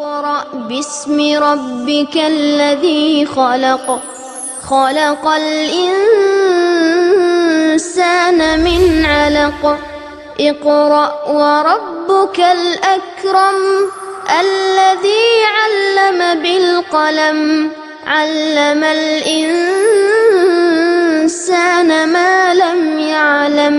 اقرأ باسم ربك الذي خلق خلق الإنسان من علق اقرأ وربك الأكرم الذي علم بالقلم علم الإنسان ما لم يعلم۔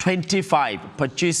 25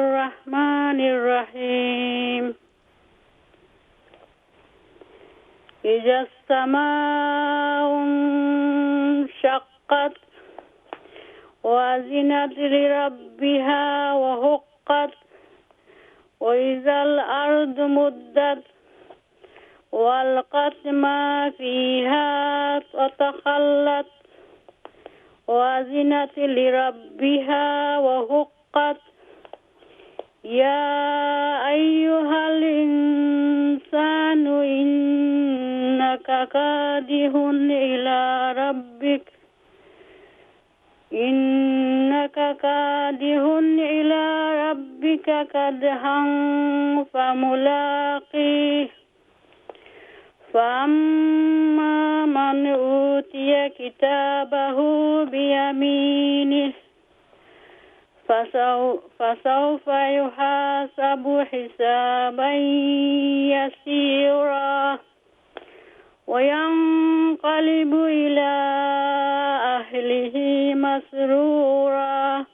الرحمن الرحيم إذا السماء انشقت وأذنت لربها وحقت وإذا الأرض مدت وألقت ما فيها وتخلت وأذنت لربها وحقت يا أيها الإنسان إنك كادح إلى ربك كدحا فملاقيه فأما من أوتي كتابه بيمينه فسوف يحاسب حسابا يسيرا وينقلب إلى أهله مسرورا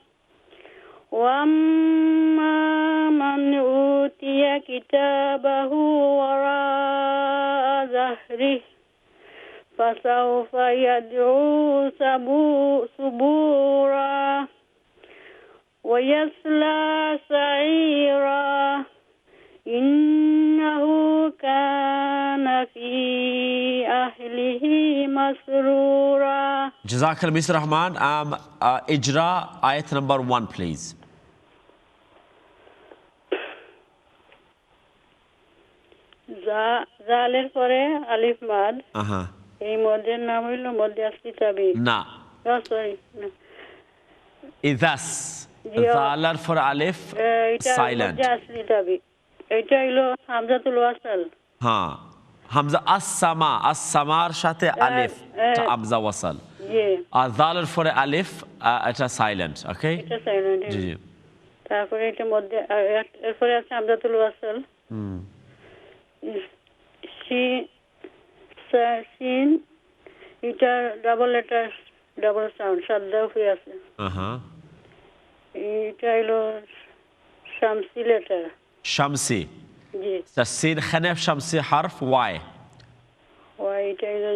وأما من أوتي كتابه وراء ظهره فسوف يدعو ثبورا ويصلى سعيرا إنه كان في أهله مسرورا. Jazakallah, Mr. Rahman. Ijra, ayat number 1, please. জালের পরে আলিফ মাদ Uh-huh. এই মদের নাম হইল মধ্যে আসলি তাবি Na. Sorry Idas. Zalar for alif. এটা Silent. মধ্যে আসলি তাবি এটা হইল হামজাতুল ওয়াসাল Ha. Hamza as-sama. As-samar shate alif. Hamza wasal. G Zalar for alif. It's a silent. Okay? এটা সাইলেন্ট Ji, ji. তারপরে এটা মধ্যে এরপরে আছে হামজাতুল ওয়াসাল সিন এটা ডাবল লেটার ডাবল সাউন্ড সাদ্দা হয়ে আছে Uh-huh. এটা হইলো শামসি লেটার Shamsi. জি So sin khanaf shamsi harf y. ওই এটা হইলো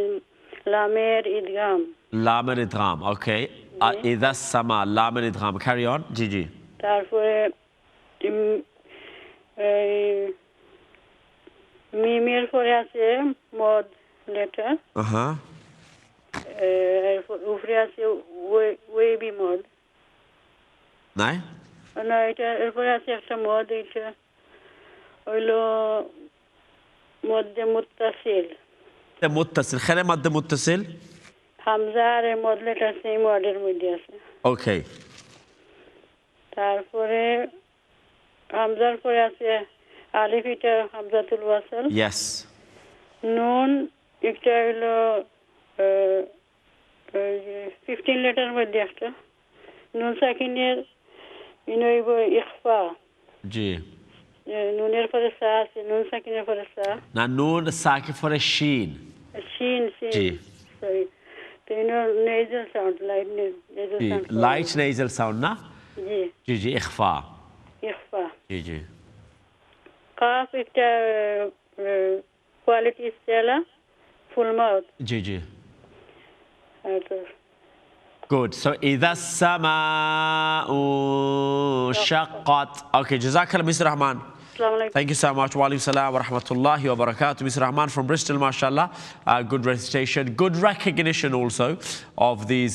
লামের ইদগাম Lam idgham. Okay. Idas sama. Lam idgham. Carry on. Ji, ji. তারপরে মিমের পরে আছে মদ লেটার Uh-huh. উপরে আছে ওয়েবি মদ Nai? না এটা এরপরে আছে একটা মদ এটা হইলো মধ্যে মুত্তাসিল متصل. خلينا مد متصل. হামজা আর মদ লেটার সেই মদের মধ্যে আছে Okay. তারপরে হামজার পরে আছে আলিফ এটা হামজাতুল ওয়াসাল Yes. নুন একটা হইলো 15 লেটার মধ্যে একটা নুন সাকিনের ইনইব ইখফা Ji. নুনের পরে সা আছে নুন সাকিনের পরে সা Na noon sakif for a sheen. শিন জি। সরি তো ইনো nasal sound light nasal Ji. Sound Light nasal sound na? জি Ji, ji. Ikhfa. ইখফা Ji, ji. কাফ একটা কোয়ালিটি স্টেলা full mouth Ji, ji. Good. So, إذا السماء شقت. Okay, Jazakallah, Mr. Rahman. আসসালামু আলাইকুম Thank you so much. Wa alaikum salam wa rahmatullahi wa barakatuh. Mr. Rahman from Bristol, mashallah. Good recitation, good recognition also of these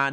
and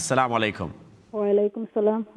Assalamu alaikum. ওয়ালাইকুম সালাম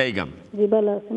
Begum. জি ভালো আছেন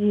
জি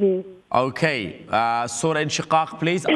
জি Okay. Surah Inshiqaq please.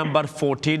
number 14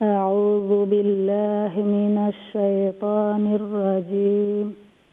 أعوذ بالله من الشيطان الرجيم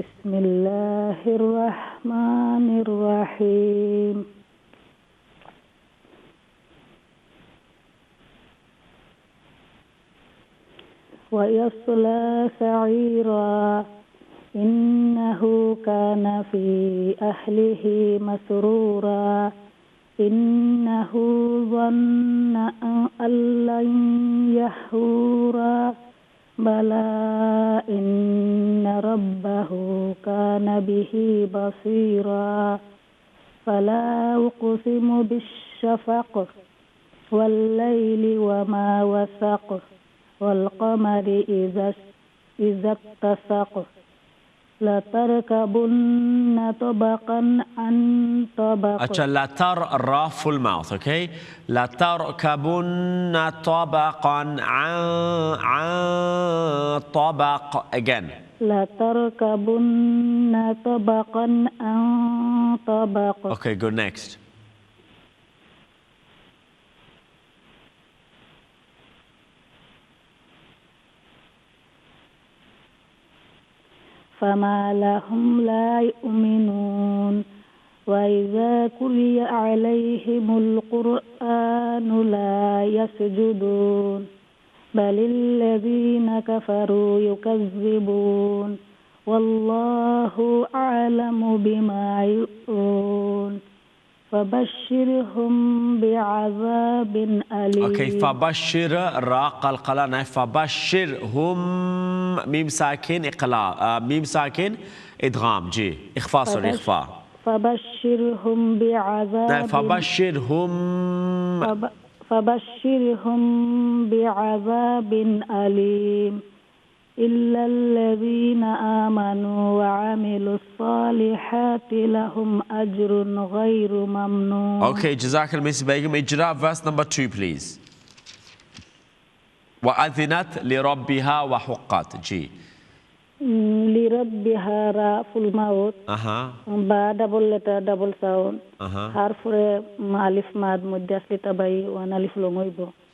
بسم الله الرحمن الرحيم ويصلى سعيرا إنه كان في أهله مسرورا إنه ظن أن لن يحورا بلى إن ربه كان به بصيرا فلا أقسم بالشفق والليل وما وسق والقمر إذا اتسق لتركبن طبقا عن طبق. اچھا لتر را full mouth, okay? لتركبن طبقا عن طبق. Again. لتركبن طبقا عن طبق. Okay, good. Next. فما لهم لا يؤمنون وإذا قرئ عليهم القرآن لا يسجدون بل الذين كفروا يكذبون والله أعلم بما يؤمنون فبشرهم بعذاب أليم. Okay, فبشر را قلقلة ناي فبشرهم ميم ساكن إقلاع ميم ساكن إدغام جي إخفاء صار إخفاء. فبشرهم بعذاب ناي فبشرهم بعذاب أليم إلا الذين آمنوا وعملوا الصالحات لهم أجر غير ممنون. Okay, جزاك الله Miss Begum. إجراء verse number 2 please. وأذنت لربها وحقت جي. لربها را full mouth. با double letter double sound. حرف ألف ماد مد أصلي تبعي وأنا ألف لونغيبو.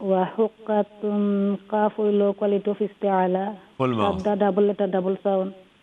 وحقت قاف لو quality of استعلاء. full mouth. double letter double sound.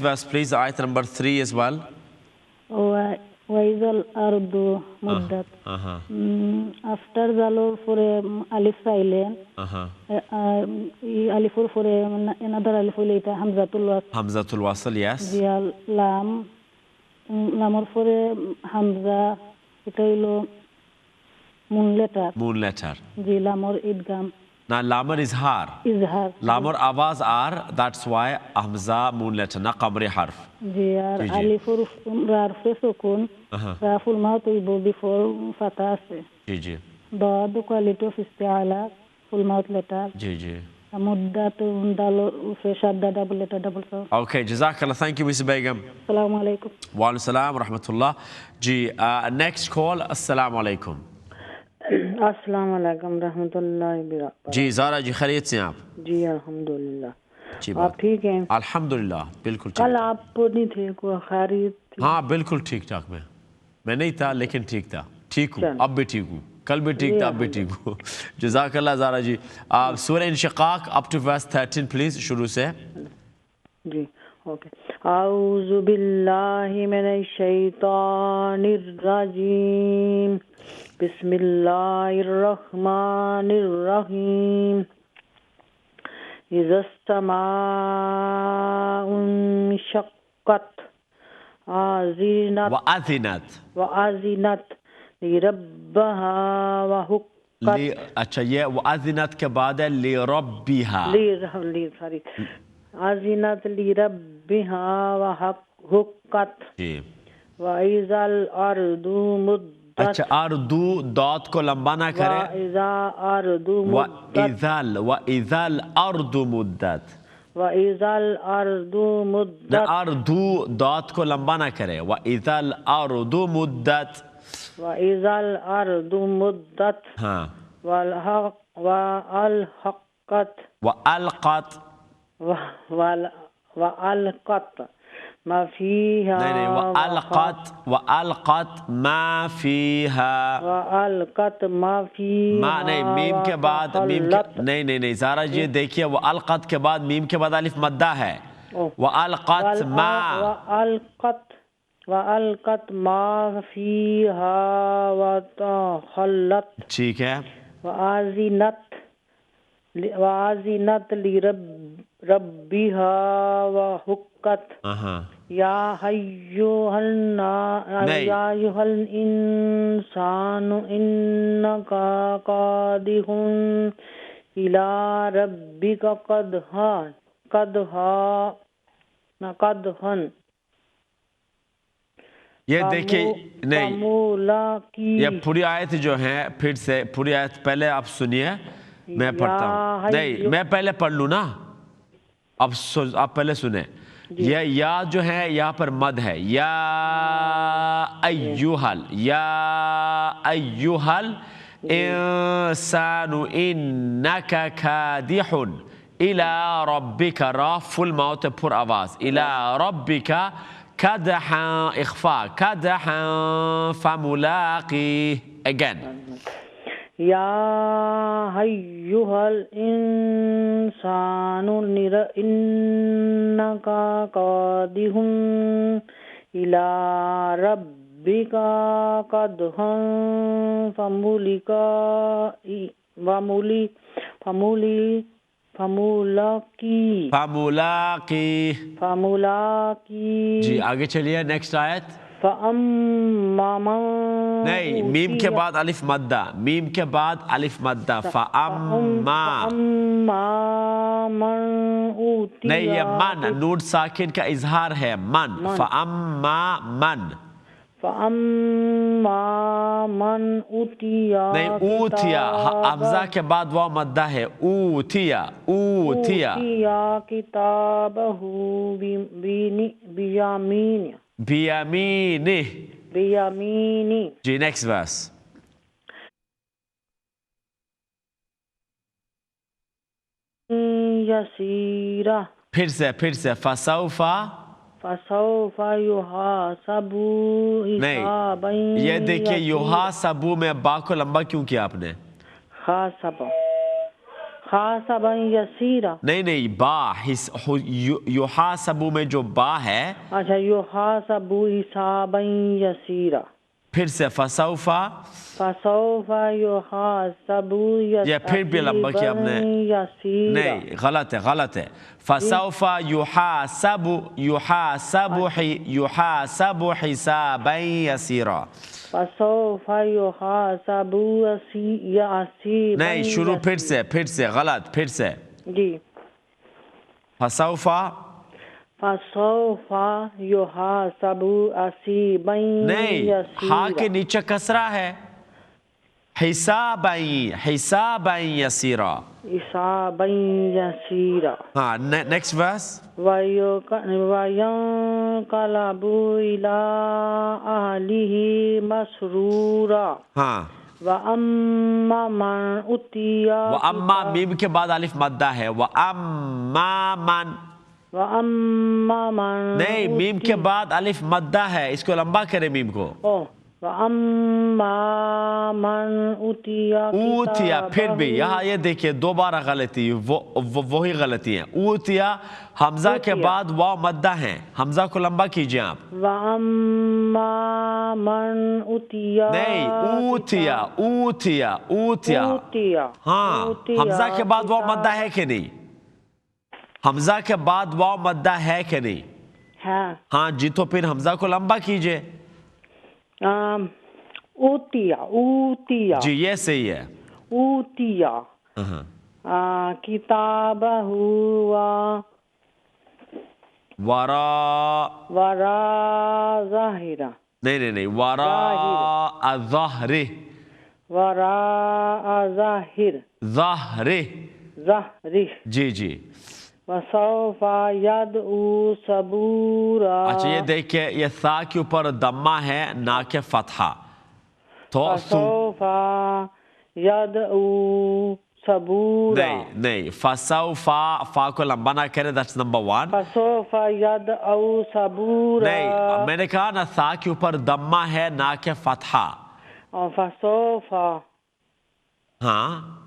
verse please. ayat number 3 as well. وإذا الأرض مدت. After the for alif silent. Alif for another alif later Hamzatul Wasl. Hamzatul Wasl, yes. Lam for Hamza ito moon letter. Ji lamor idgam. Now lamar is har. Lamar awaz ar, that's why Hamza moon letter na qamri harf. Ji alif rar sukun. Raful mouth before fatah se. Ji. Dad quality of isti'ala full mouth letter. Ji. Muddat dalo shadda double letter double sound. Okay, jazakallah. Thank you, Miss Begum. Assalamu alaikum. Wa alaikum salam wa rahmatullah. Ji, next call. Assalamu alaikum. السلام علیکم رحمۃ اللہ وبرکاتہ. جی زارا جی خیریت سے آپ؟ جی الحمدللہ. جی آپ ٹھیک ہیں؟ الحمدللہ بالکل ٹھیک. کل آپ نہیں تھے کوئی خیریت تھی؟ ہاں بالکل ٹھیک ٹھاک. میں نہیں تھا لیکن ٹھیک تھا. ٹھیک ہوں اب بھی ٹھیک ہوں. کل بھی ٹھیک تھا اب بھی ٹھیک ہوں. جزاک اللہ زارا جی. سورہ انشقاق up to verse 13 please شروع سے. جی اوکے. اعوذ باللہ من الشیطان الرجیم. بسم اللہ الرحمن الرحیم. اذا السماء انشقت وأذنت لربها وحقت. اچھا یہ وأذنت کے بعد ہے لربها. أذنت لربها وحقت. وإذا الأرض مدت. اچھا اردو دات کو لمبا نہ کرے. وإذا الأرض مدت. وإذا الأرض مدت. اردو دات کو لمبا نہ کرے. وإذا الأرض مدت. وإذا الأرض مدت. ہاں. وألحقت. وألقت ما فيها. نہیں وألقت ما فيها. وألقت ما فيها. ما نہیں میم کے بعد نہیں زارا جی دیکھیے وألقت کے بعد میم کے بعد الف مدہ ہے. وألقت ما. وألقت ما فيها وتخلت. ٹھیک ہے. وأذنت وَأَذِنَتْ لِرَبِّهَا وَحُقَّتْ یا ایھا الانسان انک قادح الی ربک قدحا یہ دیکھیں نہیں یہ پوری آیت جو ہے پھر سے پوری آیت پہلے آپ سنیے میں پڑھتا ہوں نہیں میں پہلے پڑھ لوں نا آپ پہلے سنیں یہ یا جو ہے یہاں پر مد ہے یا ایوہل انسان انک کادح الى ربک را فل ماؤت پر آواز الى ربک کدحا اخفاء کدحا فملاقی again یا ایھا الانسان انک قادح الی ربک قدحا فملاقی جی آگے چلیے نیکسٹ آیت فَأَمَّا مَن نہیں میم کے بعد الف مدہ میم کے بعد الف مدہ فَأَمَّا مَن أُوتِیَ نہیں یہ من نون ساکن کا اظہار ہے من فَأَمَّا مَن نہیں اوتیا حمزہ کے بعد وہ مدہ ہے اوتیا کتابہ بیامینہ جی نیکسٹ ورس یسیرہ پھر سے فسوف یحاسب حسابا نہیں یہ دیکھیں یحاسب میں با کو لمبا کیوں کیا آپ نے حاسبا یسیرہ نہیں با یحاسب میں جو با ہے اچھا یحاسب حسابا یسیرہ پھر سے فسوف یحاسب یہ پھر بھی لمبا کیا ہم نے نہیں غلط ہے فسوف یحاسب حسابا یسیرا فسوف یحاسب نہیں شروع پھر سے غلط پھر سے جی فسوف یحاسب حسابا نہیں ہاں کے نیچے کسرہ ہے حسابا یسیرا ہاں نیکسٹ ورس وَيَنْقَلَبُ إِلَىٰ أَهْلِهِ مَسْرُورًا ہاں وَأَمَّا مَنْ أُوتِیَ وَأَمَّا میم کے بعد الف مدہ ہے وَأَمَّا من نہیں میم کے بعد الف مدہ ہے اس کو لمبا کرے میم کو وَأَمَّا مَنْ اوتیا پھر بھی یہاں یہ دیکھیں دوبارہ غلطی وہی غلطی ہیں اوتیا حمزہ کے بعد واو مدہ ہیں حمزہ کو لمبا کیجئے آپ وَأَمَّا مَنْ أُوتِیَ نہیں اوتیا ہاں حمزہ کے بعد واو مدہ ہے کہ نہیں حمزہ کے بعد واو مدہ ہے کہ نہیں ہاں جی تو پھر حمزہ کو لمبا کیجئے اوتیا جی یہ صحیح ہے اوتیا کتابہ وراء ظاہرہ نہیں وراء ظاہر جی وَسَوْفَ يَدْعُو ثُبُورًا اچھا یہ دیکھیں یہ ثا کے اوپر دمہ ہے نہ کہ فتحہ تو فَسَوْفَ يَدْعُو ثُبُورًا نہیں فَسَوْفَ فا کو لمبا نہ کرے that's number 1 فَسَوْفَ يَدْعُو ثُبُورًا نہیں میں نے کہا نا ثا کے اوپر دمہ ہے نہ کہ فتحہ فَسَوْفَ ہاں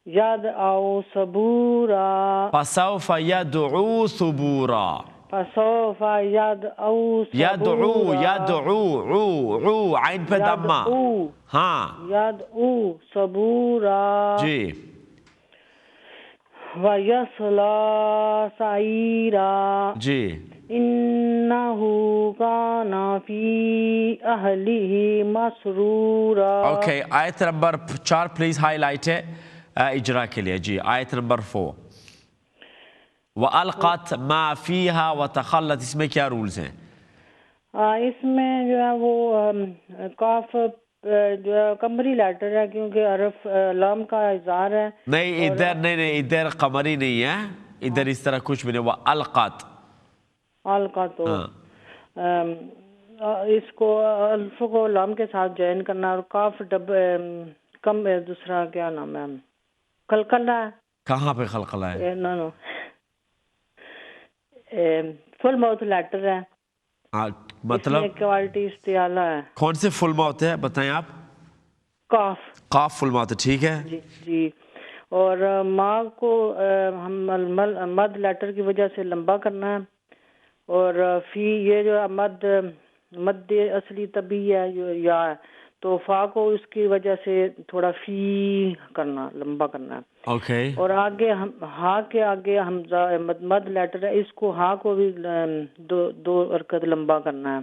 يَدْعُو ثُبُورًا فَسَوْفَ يَدْعُو ثُبُورًا فَسَوْفَ يَدْعُو عین پہ دمہ ہاں يَدْعُو ثُبُورًا جی وَيَصْلَى سَعِيرًا جی إِنَّهُ كَانَ فِي أَهْلِهِ مَسْرُورًا. اوکے آیت نمبر 4 پلیز ہائی لائٹ ہے اجرا کے لیے. جی آیت نمبر 4 وَأَلْقَتْ مَا فِيهَا وَتَخَلَّتْ، اس میں کیا رولز ہیں؟ اس میں جو ہے وہ کاف جو ہے قمری لیٹر ہے کیونکہ حرف لام کا اظہار ہے. نہیں ادھر نہیں ادھر قمری نہیں ہے، ادھر اس طرح کچھ بھی نہیں. وَأَلْقَتْ القا تو اس کو الف کو لام کے ساتھ جوائن کرنا اور کاف کم دوسرا کیا نام ہے قلقلہ ہے. کہاں پہ خلقلہ ہے؟ نو فل ماؤتھ لیٹر ہے. مطلب کوالٹی استعالہ ہے. کون سے فل ماؤتھ ہے بتائیں آپ؟ کاف. قاف فل ماؤتھ ٹھیک ہے. جی جی. اور ماں کو ہم مد لیٹر کی وجہ سے لمبا کرنا ہے. اور فی یہ جو مد اصلی طبی ہے یا تو فا کو اس کی وجہ سے تھوڑا فی کرنا لمبا کرنا ہے. اوکے. اور آگے ہا کے آگے حمزہ مد لیٹر ہے، اس کو ہا کو بھی دو حرکت لمبا کرنا ہے.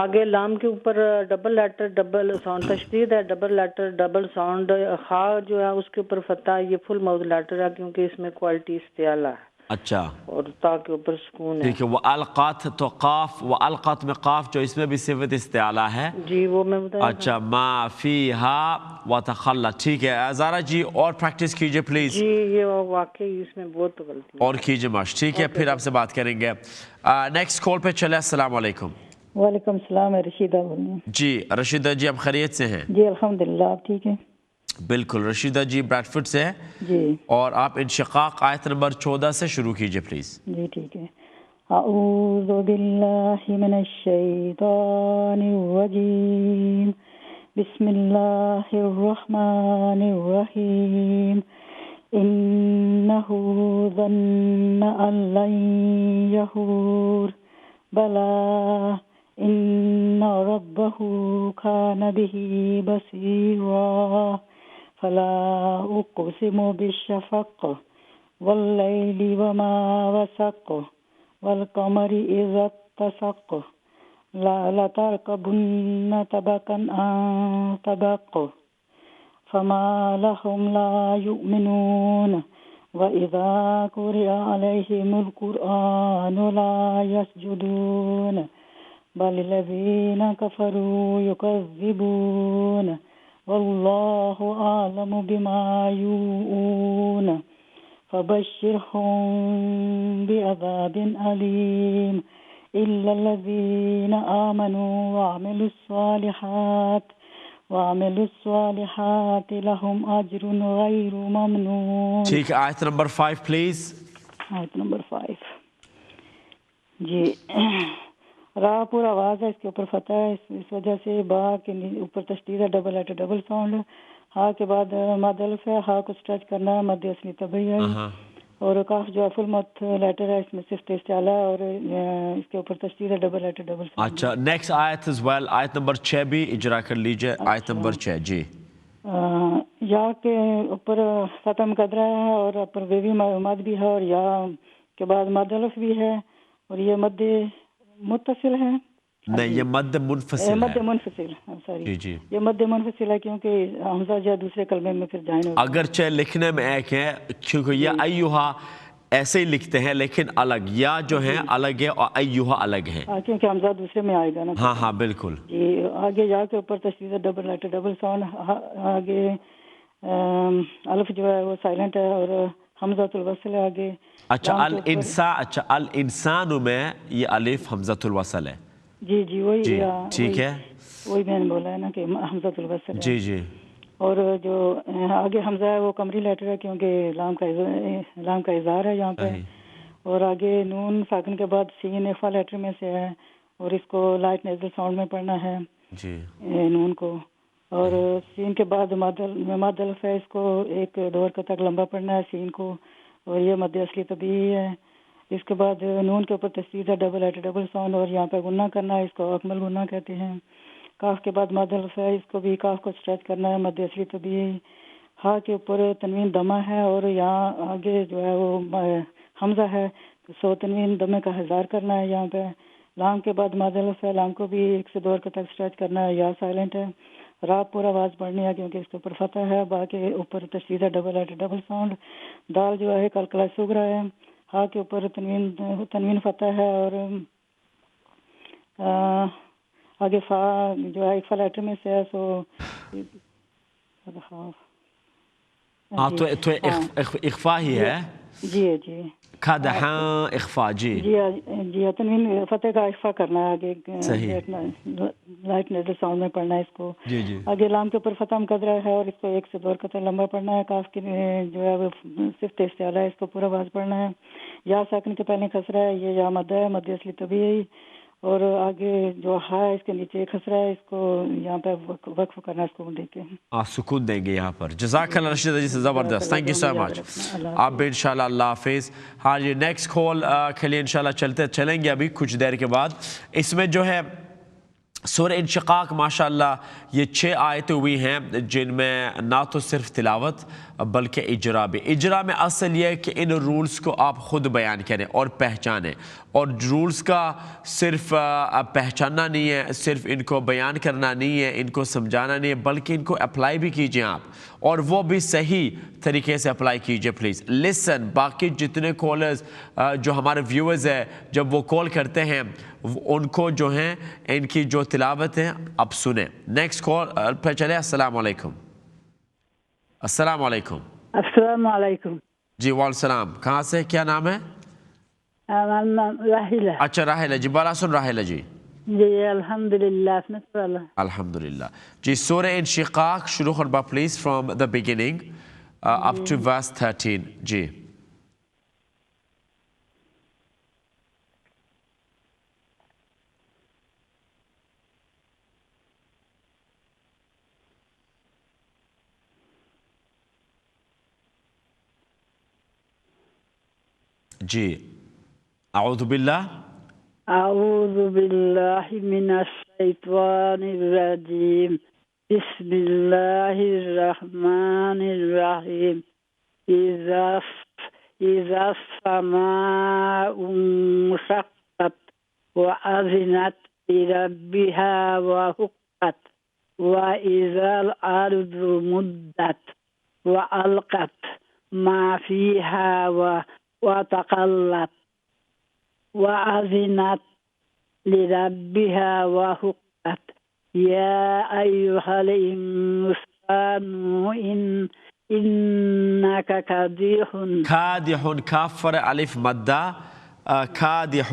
آگے لام کے اوپر ڈبل لیٹر ڈبل ساؤنڈ تشدید ہے، ڈبل لیٹر ڈبل ساؤنڈ. خا جو ہے اس کے اوپر فتح، یہ فل ماؤتھ لیٹر ہے کیونکہ اس میں کوالٹی استعالہ ہے. اچھا. اور تا کے اوپر سکون ہے. ٹھیک ہے. وَأَلْقَتْ تو قاف، وَأَلْقَتْ میں قاف جو اس میں بھی صفت استعالہ ہے. جی وہ میں بتایا. اچھا. مَا فِيهَا وَتَخَلَّتْ. ٹھیک ہے زارا جی اور پریکٹس کیجئے پلیز. جی یہ واقعی اس میں بہت غلطی ہے. اور کیجئے ماشاء. ٹھیک ہے پھر آپ سے بات کریں گے. نیکسٹ کال پہ چلے. السلام علیکم. وعلیکم السلام. رشیدہ بول رہی ہوں. جی رشیدہ جی آپ خیریت سے ہیں؟ جی الحمدللہ. آپ ٹھیک ہیں؟ بالکل. رشیدہ جی بریڈ فوڈ سے ہے جی. اور آپ انشقاق آیت نمبر 14 سے شروع کیجئے پلیز. جی ٹھیک ہے. اعوذ باللہ من الشیطان الرجیم. بسم اللہ الرحمن الرحیم. انہ ظن ان لن یحور بلا ان ربہ کان بہ بصیرا. فلا اقسم بالشفق واللیل وما وسق والقمر اذا اتسق لتركبن طبقا عن طبق فما لهم لا يؤمنون وإذا قرئ عليهم القرآن لا يسجدون بل الذين كفروا يكذبون والله أعلم بما يوعون فبشرهم بعذاب أليم إلا الذين آمنوا وعملوا الصالحات لهم أجر غير ممنون. ٹھیک ہے. آیت نمبر 5 پلیز. آیت نمبر 5 جی. را پورا آواز ہے، اس کے اوپر فتح ہے، اس وجہ سے با کے اوپر تشدید ہے، ڈبل لیٹر ڈبل ساؤنڈ. ہا کے بعد مد الف ہے، ہا کو اسٹریچ کرنا ہے، مد اصلی طبعی ہے. اور کاف جو ہے فل مد لیٹر ہے، اس میں صرف استعالہ ہے اور اس کے اوپر تشدید ہے، ڈبل لیٹر ڈبل ساؤنڈ. اچھا. نیکسٹ آیت از ویل آیت نمبر 6 بھی اجرا کر لیجئے. آیت نمبر 6 جی. یا کے اوپر فتح مقدرہ ہے اور اوپر ویوی مد بھی ہے اور یا کے بعد مد الف بھی ہے اور یہ مد متصل ہے. نہیں یہ مد منفصل ہے. مد منفصل سوری جی جی. یہ مد منفصل ہے کیونکہ حمزہ جو دوسرے کلمے میں پھر جائن ہوگا. اگرچہ لکھنے میں ایک ہے کیونکہ یہ ایوہا ایسے ہی لکھتے ہیں لیکن الگ، یا جو ہیں الگ ہے اور ایوہا الگ ہے کیونکہ حمزہ دوسرے میں آئے گا نا. ہاں ہاں بالکل. جی. آگے یا کے اوپر تشدید ڈبل لیٹر ڈبل ساؤنڈ. آگے الف جو ہے وہ سائلنٹ ہے اور حمزۃ الوصل ہے آگے. اچھا الانسان میں یہ الف حمزۃ الوصل ہے. جی جی وہی. جی ٹھیک ہے. وہی میں نے بولا ہے نا کہ حمزۃ الوصل ہے. جی جی. اور جو آگے حمزہ ہے وہ قمری لیٹر ہے کیونکہ لام کا اظہار ہے یہاں پہ. اور آگے نون ساکن کے بعد سین اخفا لیٹر میں سے ہے اور اس کو لائٹ نیزل ساؤنڈ میں پڑھنا ہے جی نون کو. اور سین کے بعد مد الف ہے، اس کو ایک دو حرکت تک لمبا پڑھنا ہے سین کو اور یہ مد اصلی طبیعی ہے. اس کے بعد نون کے اوپر تشدید ہے، ڈبل لیٹر ڈبل ساؤنڈ اور یہاں پہ گنہ کرنا ہے، اس کو اکمل گنہ کہتے ہیں. کاف کے بعد مد الف ہے، اس کو بھی کاف کو اسٹریچ کرنا ہے، مد اصلی طبیعی. ہاں کے اوپر تنوین دمہ ہے اور یہاں آگے جو ہے وہ حمزہ ہے، سو تنوین دمے کا ہزار کرنا ہے یہاں پہ. لام کے بعد ماد الف ہے، لام کو بھی 1 سے 2 حرکت تک اسٹریچ کرنا ہے. یا سائلنٹ ہے. را پورا آواز پڑھنی ہے کیونکہ اس کے اوپر فتح ہے. با کے اوپر تشدید ہے، ڈبل ایٹ ڈبل ساؤنڈ. دال جو ہے کلکلا سگرا ہے. ہا کے اوپر تنوین فتح ہے اور آگے فا جو ہے اکفا لیٹر میں سے ہے. سو تو اخفا ہی ہے. جی جی کھدہاں اخفا. جی جی تنوین فتح کا اخفا کرنا ہے. آگے صحیح لائٹ نیزل ساؤنڈ میں پڑھنا ہے اس کو. جی جی آگے لام کے اوپر فتح مقدرہ ہے اور اس کو 1 سے 2 حرکت لمبا پڑھنا ہے. کاف کی جو ہے وہ صفت استعلا ہے، اس کو پورا آواز پڑھنا ہے. یا ساکن کے پہلے خسرہ ہے، یہ یا مد ہے، مد اصلی طبیعی. اور آگے جو ہا ہے اس کے نیچے خسرہ ہے، اس کو یہاں پہ وقف کرنا ہے اس کو دے کے. سکون دیں گے یہاں پر. جزاک اللہ رشید جی سے زبردست. تھینک یو سو مچ. آپ بھی انشاءاللہ اللہ حافظ. ہاں جی نیکسٹ کال کے لیے انشاءاللہ چلیں گے ابھی کچھ دیر کے بعد. اس میں جو ہے سورہ انشقاق ماشاءاللہ یہ 6 آیتیں ہوئی ہیں جن میں نہ تو صرف تلاوت بلکہ اجرا بھی. اجرا میں اصل یہ ہے کہ ان رولز کو آپ خود بیان کریں اور پہچانیں. اور رولز کا صرف پہچاننا نہیں ہے، صرف ان کو بیان کرنا نہیں ہے، ان کو سمجھانا نہیں ہے، بلکہ ان کو اپلائی بھی کیجئے آپ، اور وہ بھی صحیح طریقے سے اپلائی کیجئے پلیز. لسن. باقی جتنے کالرز جو ہمارے ویورز ہیں جب وہ کال کرتے ہیں ان کو جو ہیں ان کی جو تلاوت ہے اب سنیں. نیکسٹ کال پہ چلے. السلام علیکم. السلام علیکم. السلام علیکم. جی وعلیکم السلام. کہاں سے؟ کیا نام ہے؟ راحلہ. اچھا راحلہ جی. بالا سن راحلہ جی. جی الحمدللہ. الحمدللہ. جی سورہ انشقاق شروع کربا please from the beginning up to verse 13. جی جی. اعوذ باللہ اعوذ باللہ من الشیطان الرجیم. بسم اللہ الرحمن الرحیم. اذا السماء انشقت وأذنت لربها وحقت وإذا الأرض مدت وألقت ما فيها وتقلت وأذنت لربها وحقت. يا أيها الإنسان إنك كادح كافر ألف مدة كادح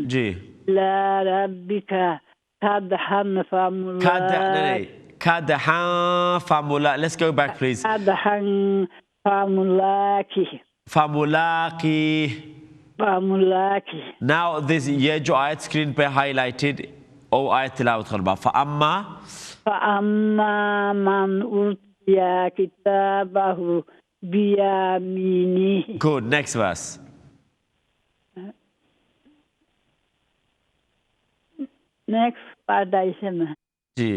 جي لا ربك كادحا فملاقيه. كادحا فملاقيه. Let's go back please. كادحا فملاقيه. Now this یہ جو آیت اسکرین پہ ہائیلائٹڈ او آیت تلاوت کربا. فَأَمَّا من أوتي كتابه بيمينه. Good. Next verse. Next part isn't. جی.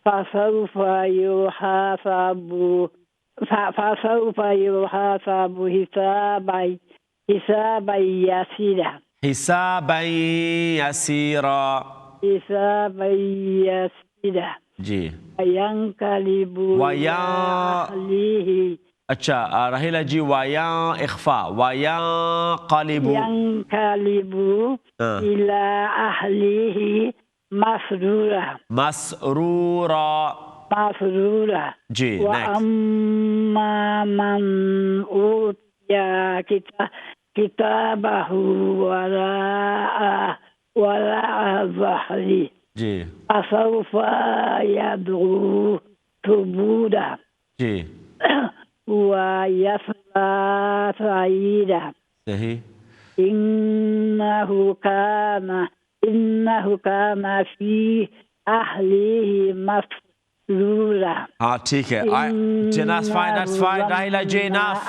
فسوف يحاسب حسابا يسيرا. جی. وينقلب أهله. اچھا راحلہ جی. وَيَا اخفا وَيَنقلب إلى أهله مسرورا. جی. وأما من أوتي كتابه وراء ظهره. جی. فسوف يدعو ثبورا. جی. ويصلى سعيرا. صحیح. إنه كان في أهله مسرورا. ہاں ٹھیک ہے. That's fine. راحلہ G enough.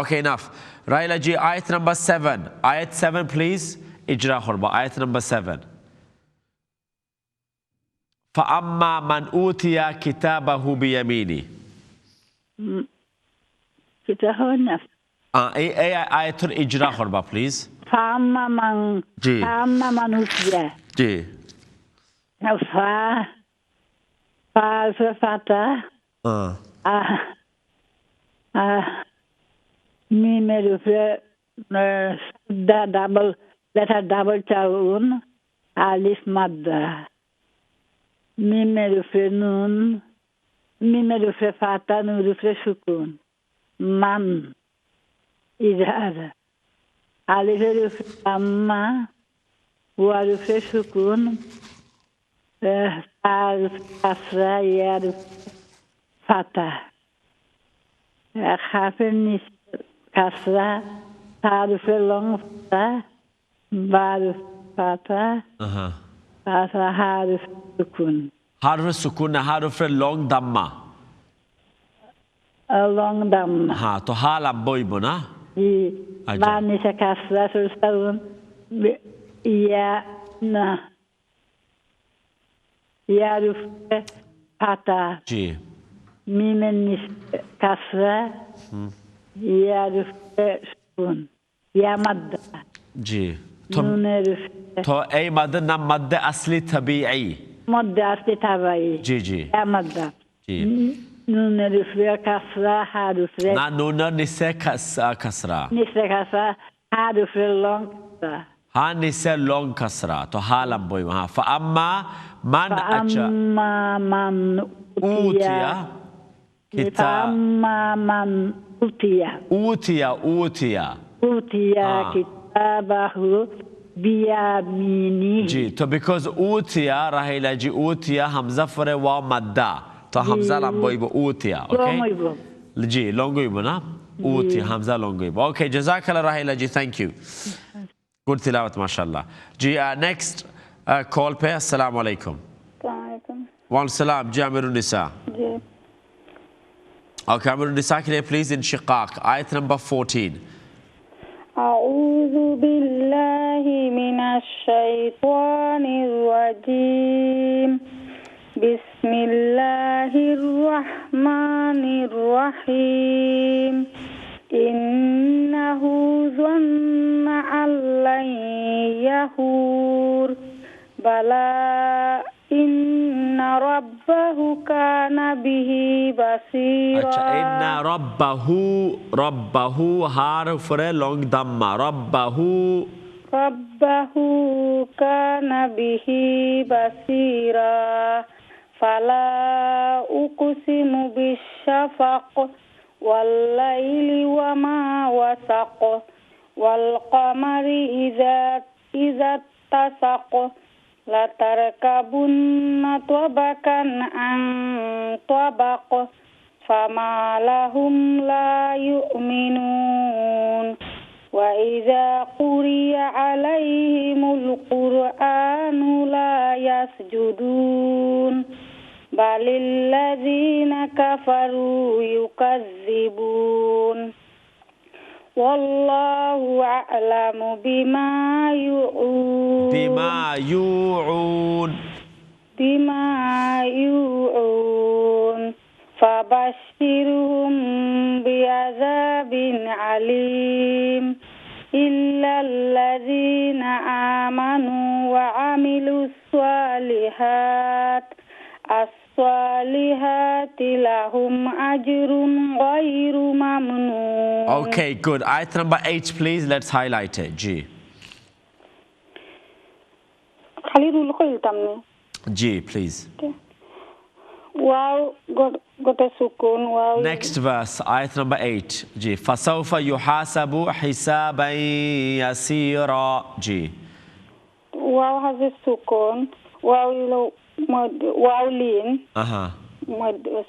Okay enough. راحلہ جی آیت نمبر 7. آیت 7 please. اجرا خربہ. آیت نمبر 7. فَأَمَّا مَنْ أُوتِيَ كِتَابَهُ بِيَمِينِهِ. كتاب النفس. اے آیت الاجرا خوربا پلیز. فأما من جی. فأما من أوتي جی. فالفتى ميم رفع double letter double تاون ألف مادة ميم رفع نون ميم رفع فتى نون رفع سكون من إذا ألف رفع أما ورفع سكون كسرة يا فتح خافن كسرة تعرف لون فتح بعد فتح كسرة حرف سكون حرف سکون حرف لونگ دمہ. لون دم ہاں تو حال ابوئی بنا. بعد نسا كسرة سكون يا نا يعرف فتح جی. ميم النساء كسرة يعرف سكون يا مد جی. نون رفع تو اے مد نہ مد اصلی طبیعی. مد أصلي تبعي جی جی. يا مد جی. نون رفع كسرة حرف نہ نون نسے کسرا. نساء كسرة حرف لون كسرة ہاں نسے لونگ کسرا تو حال ابوئی وہاں. فاما من اچھا فأما من اوتیا کتاب فأما من اوتیا كتابه بيمينه. جی. تو بیکوز اوتیا رہیلا جی اوتیا حمزہ فرے واو مدہ تو حمزہ لبوئی با اوتیا. اوکے جی لونگوئی بنا اوتیا حمزہ لونگوئی با. اوکے جزاک اللہ Raheela ji. Thank you. Good تلاوت ماشاءاللہ. جی نیکسٹ کال پہ. السلام علیکم. السلام علیکم. وعلیکم السلام. جی امیر النساء. جی اوکے امیر النساء کے لیے پلیز انشقاق آیت نمبر 14. أعوذ بالله من الشيطان الرجيم بسم الله الرحمن الرحيم إنه ظن أن لن يحور بلى إن ربه كان به بصيرا. اچھا ان ربہ حرف لونگ دمہ ربہ كان به بصيرا فلا أقسم بالشفق والليل وما وسق والقمر إذا اتسق لتركبن طبقا عن طبق فما لهم لا يؤمنون وإذا قرئ عليهم القرآن لا يسجدون بل الذين كفروا يكذبون والله أعلم بما يوعون فبشرهم بعذاب عليم إلا الذين آمنوا وعملوا الصالحات لهم أجر غير ممنون. Okay, good. Ayat number 8, please. Let's highlight it. Ji. Ji, please. Wow, got a sukun. Wow. Next verse, ayat number 8. Ji. فَسَوْفَ يُحَاسَبُ حِسَابًا يَسِيرًا. Ji. Wow has a sukun. Wow, wow lean.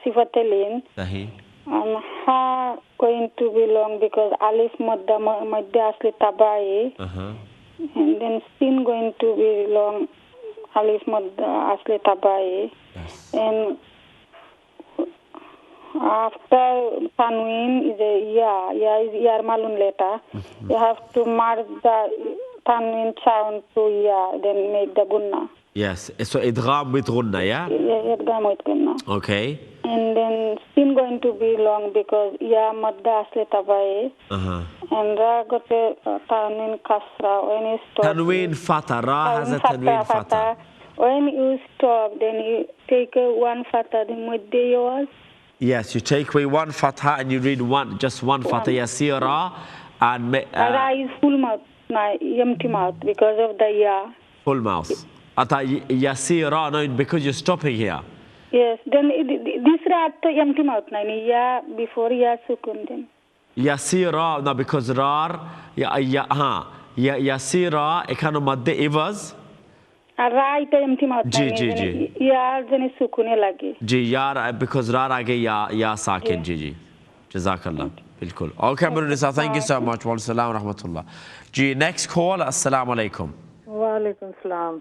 Sifatalin. Sahi. And ha going to be long because alif madda asli tabai. And then sin going to be long alif madda asli tabai. Yes. And after tanween is a ya is yar malun letter. You have to mark the tanween sound to ya, then make the gunna. Yes. So idgham with gunna, yeah? Idgham with gunna. Okay. And then sin going to be long because ya madda asli tabai. And ra gote tanwin kasra when you stop. Tanween fatha. Ra has a tanween fatha. When you stop, then you take one fatha, the mudde yours. Yes, you take away one fatha and you read just one fatha, yasira, and ra is full mouth, empty mouth because of the ya. Full mouth. Ata yasira, no, because you're stopping here. Yes, then this ra to empty mouth, ya before ya sukun then. Yasira, no, because rar, yasira, ekano madde ivaz. Ra ito empty mouth, ji. ya jane sukune lagi. Ji, ya, because rar aage ya sakin, ji. Jazakallah. Bilkul. Okay, Nisa, thank you so much. Wa alaikum wa rahmatullah. Ji, next call. Assalamu alaikum. Wa alaikum salam.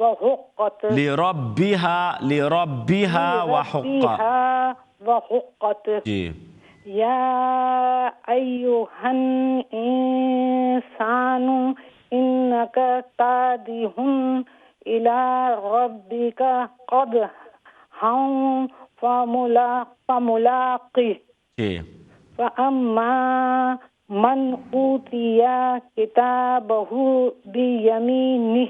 وحقت لربها وحقت يا أيها الإنسان إنك كادح إلى ربك قدحا فملاقيه فأما من أوتي كتابه بيمينه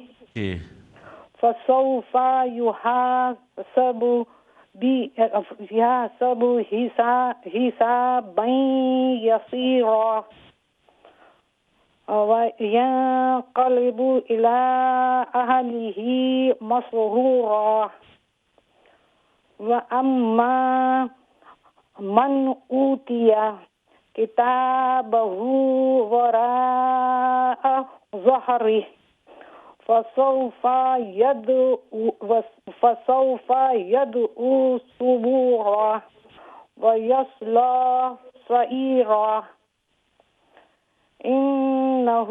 فسوف يحاسب حسابا يسيرا وينقلب إلى أهله مسرورا وأما من أوتي كتابه وراء ظهره فسوف يدعو ثبورا ويصلى سعيرا إنه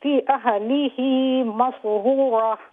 في أهله مسرورا.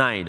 9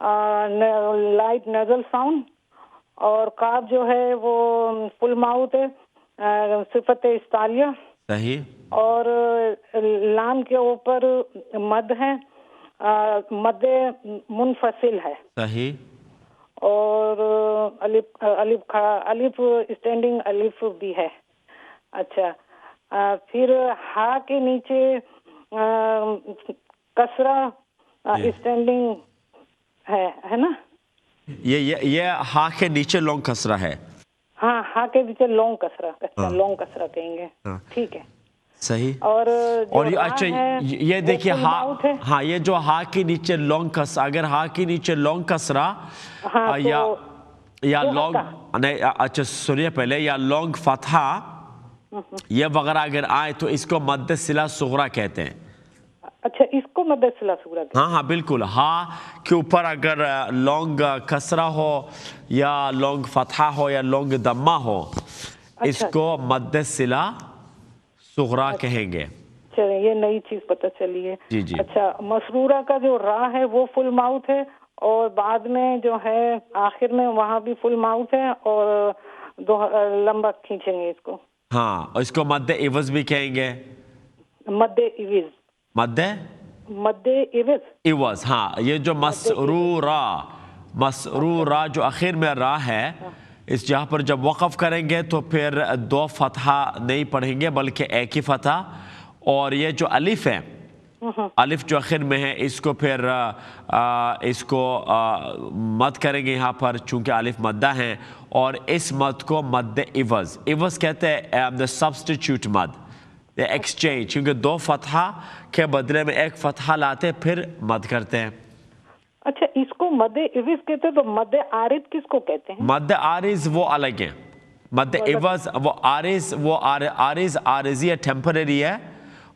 لائٹ نزل ساؤنڈ، اور کاف جو ہے وہ فل ماؤتھ ہے، صفت استعلیہ. صحیح. اور لام کے اوپر مد ہے، مد منفصل ہے. صحیح. اور الف اسٹینڈنگ الف بھی ہے. اچھا، پھر ہا کے نیچے کسرہ اسٹینڈنگ ہے نا؟ یہ ہا کے نیچے لونگ کسرہ ہے. ہاں، ہا کے نیچے لونگ کسرہ. اچھا، لونگ کسرہ کہیں گے. ٹھیک ہے. صحیح. اور اچھا یہ دیکھیے ہاں یہ جو ہا کے نیچے لونگ کسرہ، اگر ہا کے نیچے لونگ کسرہ یا لونگ، نہیں اچھا سنیے پہلے، یا لونگ فتحہ یہ وغیرہ اگر آئے تو اس کو مد صلہ صغریٰ کہتے ہیں. اچھا، اس کو مد صلہ صغریٰ کہتے ہیں. ہاں بالکل. ہا کے اوپر اگر لونگ کسرہ ہو یا لونگ فتحہ ہو یا لونگ دمہ ہو، اس کو مد صلہ صغریٰ کہیں گے. چلیں، یہ نئی چیز پتہ چلی ہے. جی جی. اچھا، مسرورہ کا جو را ہے وہ فل ماؤتھ ہے، اور بعد میں جو ہے آخر میں وہاں بھی فل ماؤتھ ہے، اور دو لمبا کھینچیں گے اس کو. ہاں، اس کو مد عوض بھی کہیں گے. مد عوض. مد عوض. عوض. ہاں، یہ جو مسرورہ جو آخر میں را ہے، اس جہاں پر جب وقف کریں گے تو پھر دو فتحہ نہیں پڑھیں گے بلکہ ایک ہی فتح. اور یہ جو الف ہے، الف جو آخر میں ہے، اس کو پھر اس کو مد کریں گے یہاں پر، چونکہ الف مدہ ہیں، اور اس مد کو مد عوض. عوض کہتے ہیں سبسٹیچیوٹ مد، ایکسچینج، کیونکہ دو فتحہ کے بدلے میں ایک فتحہ لاتے پھر مد کرتے ہیں. اچھا، اس کو مد عوض کہتے ہیں، تو مد عارض کس کو کہتے ہیں؟ مد عارض وہ الگ ہے. مد عوض وہ عارض عارضی ہے، ٹیمپرری ہے.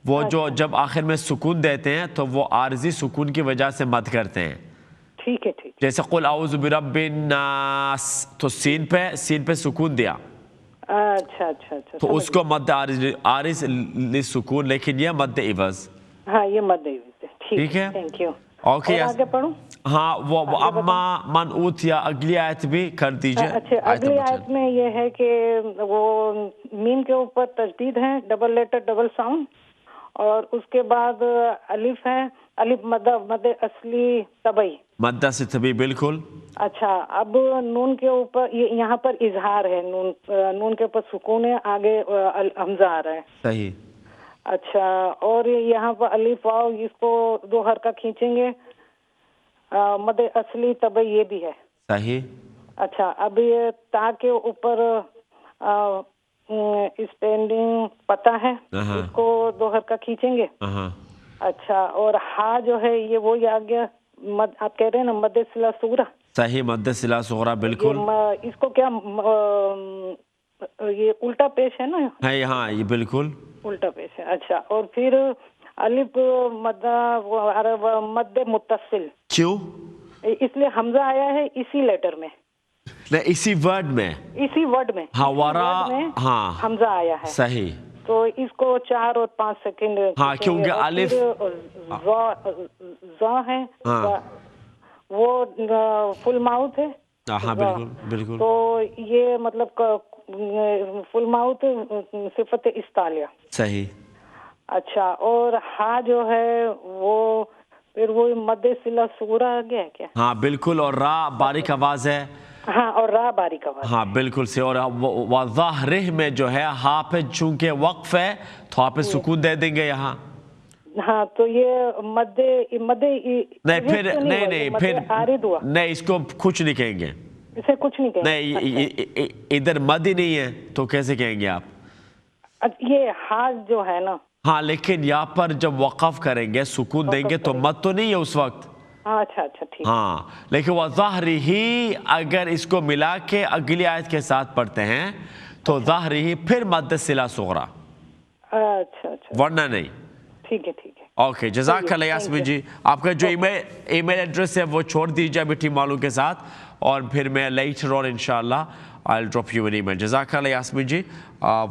وہ جو جب آخر میں سکون دیتے ہیں تو وہ عارضی سکون کی وجہ سے مد کرتے ہیں. ٹھیک ہے. ٹھیک. جیسے قل اعوذ برب الناس، تو سین پہ سکون دیا. اچھا اچھا اچھا. تو اس کو مد عارض للسکون، لیکن یہ مد عوض. ہاں، یہ مد عوض ہے. ٹھیک ہے. Thank you. اوکے. آگے پڑھوں؟ ہاں، وہ اما من اوتیا اگلی آیت بھی کر دیجئے. اچھا، اگلی آیت میں یہ ہے کہ وہ میم کے اوپر تشدید ہے، ڈبل لیٹر ڈبل ساؤنڈ، اور اس کے بعد الف ہے، الف مد اصلی طبعی. مدہ سے طبعی، بالکل. اچھا، اب نون کے اوپر یہاں پر اظہار ہے، نون کے اوپر سکون ہے، آگے حمزہ آ رہا ہے. صحیح. اچھا، اور یہاں پر الف واو، اس کو دو حرکہ کھینچیں گے، مد اصلی طبعی یہ بھی ہے. صحیح. اچھا، اب یہ تا کے اوپر اسٹینڈنگ پتہ ہے، اس کو دو حرکہ کھینچیں گے. اچھا، اور ہا جو ہے یہ وہی آ گیا، آپ کہہ رہے ہیں نا مد صلہ صغریٰ. صحیح، مد صلہ صغریٰ، بالکل. اس کو کیا یہ الٹا پیش ہے نا؟ ہے، ہاں یہ بالکل الٹا پیش ہے. اچھا، اور پھر الف مد متصل. کیوں؟ اس لیے حمزہ آیا ہے اسی لیٹر میں، اسی ورڈ میں. ہاں، ورا. ہاں، حمزہ آیا ہے. صحیح. تو اس کو 4 اور 5 سیکنڈ. ہاں، کیونکہ الف ز ہے، وہ فل ماؤتھ ہے. ہاں بالکل بالکل. تو یہ مطلب فل ماؤتھ صفت استعلیہ. صحیح. اچھا، اور ہا جو ہے وہ پھر وہ مد صلہ صغریٰ آ گیا کیا؟ ہاں بالکل. اور را باریک آواز ہے. ہاں، اور را باریک آواز. ہاں بالکل سے. اور وظاہرہ میں جو ہے ہا پہ چونکہ وقف ہے تو ہا پہ سکون دے دیں گے یہاں. ہاں، تو یہ مد نہیں پھر نہیں، اس کو کچھ نہیں کہیں گے. اسے کچھ نہیں کہیں گے. نہیں، ادھر مد ہی نہیں ہے تو کیسے کہیں گے آپ؟ یہ ہا جو ہے نا. ہاں، لیکن یہاں پر جب وقف کریں گے سکون دیں گے تو مد تو نہیں ہے اس وقت. اچھا اچھا، ٹھیک. ہاں، لیکن وظاہرہ ہی اگر اس کو ملا کے اگلی آیت کے ساتھ پڑھتے ہیں تو ظاہرہ ہی پھر مد صلہ صغریٰ. اچھا اچھا، ورنہ نہیں. ٹھیک ہے ٹھیک ہے. اوکے، جزاک اللہ یاسمین جی. آپ کا جو ای میل ایڈریس ہے وہ چھوڑ دیجیے ابھی ٹیم والوں کے ساتھ، اور پھر میں لیٹر آن انشاءاللہ I'll drop you an email. جزاک اللہ یاسمین جی.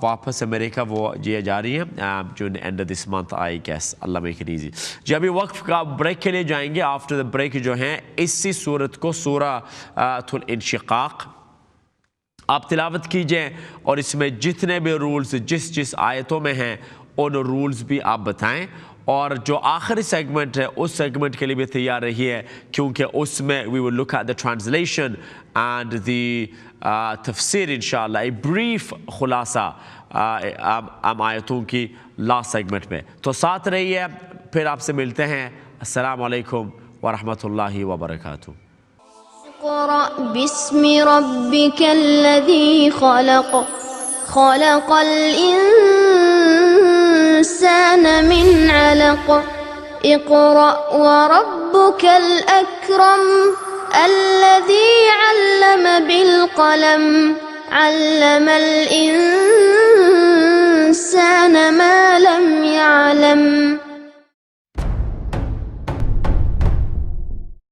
واپس امریکہ وہ جی جا رہی ہیں جو and this month I guess. اللہ میک اٹ ایزی. جی ابھی وقف کا بریک کے لیے جائیں گے. آفٹر دا بریک جو ہیں اسی صورت کو سورہ الانشقاق آپ تلاوت کیجئے اور اس میں جتنے بھی رولز جس آیتوں میں ہیں ان رولز بھی آپ بتائیں. اور جو آخری سیگمنٹ ہے اس سیگمنٹ کے لیے بھی تیار رہیے کیونکہ اس میں we will look at the translation and the تفسیر انشاءاللہ a brief خلاصہ آیتوں کی لاسٹ سیگمنٹ میں. تو ساتھ رہیے. پھر آپ سے ملتے ہیں. السلام علیکم ورحمۃ اللہ وبرکاتہ. اقرأ باسم ربك الذي خلق خلق الإنسان من علق اقرأ وربك الأكرم الذي علم بالقلم علم الإنسان ما لم يعلم